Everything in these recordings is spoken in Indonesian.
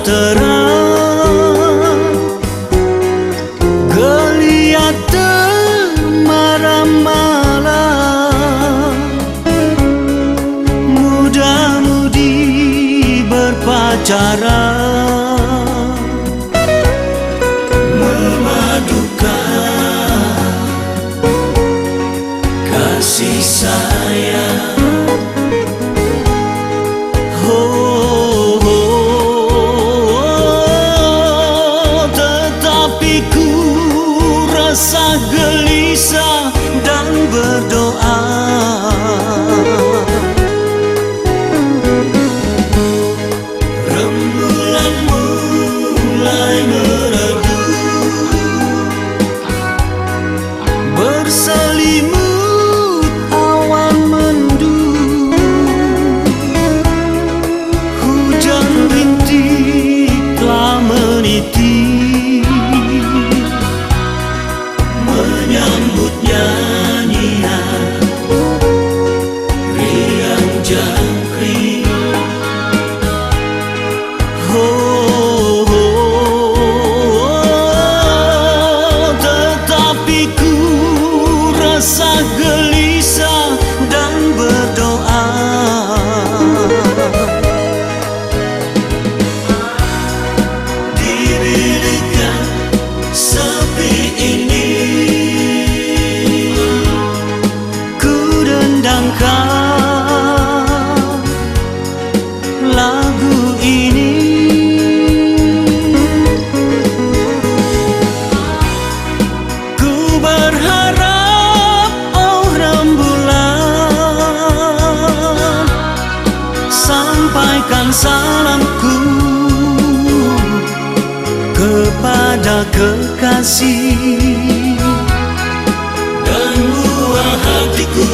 terang, geliat malam-malam, muda-mudi berpacaran, memadukan kasih sayang. Tetapi ku rasa gelisah dan berdoa, rembulan mulai meredup, berselimut awan mendung, hujan rintik telah meniti, menyambut nyanyian riang jangkrik. Tetapi ku rasa gelisah dan berdoa, di bilik yang sepi ini ku dendangkan lagu ini. Ku berharap, oh rembulan, sampaikan salamku kepada kekasih dan buah hatiku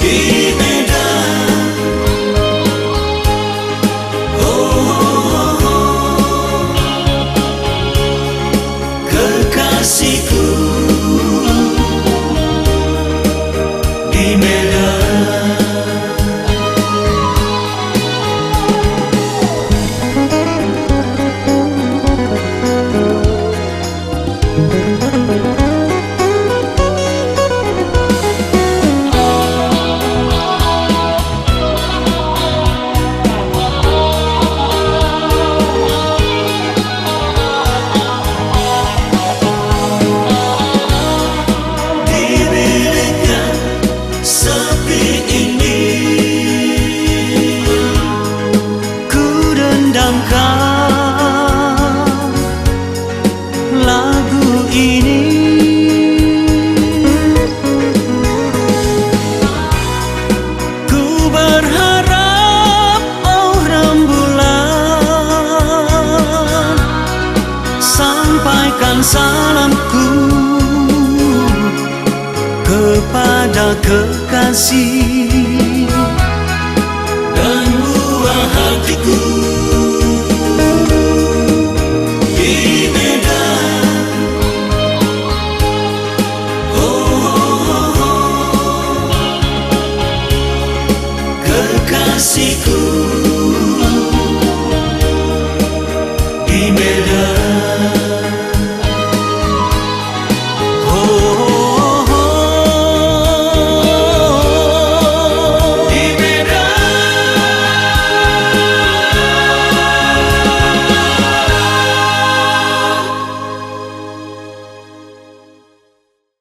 di Medan. Kekasihku di Medan. Lagu ini ku berharap, oh rembulan, sampaikan salamku kepada kekasih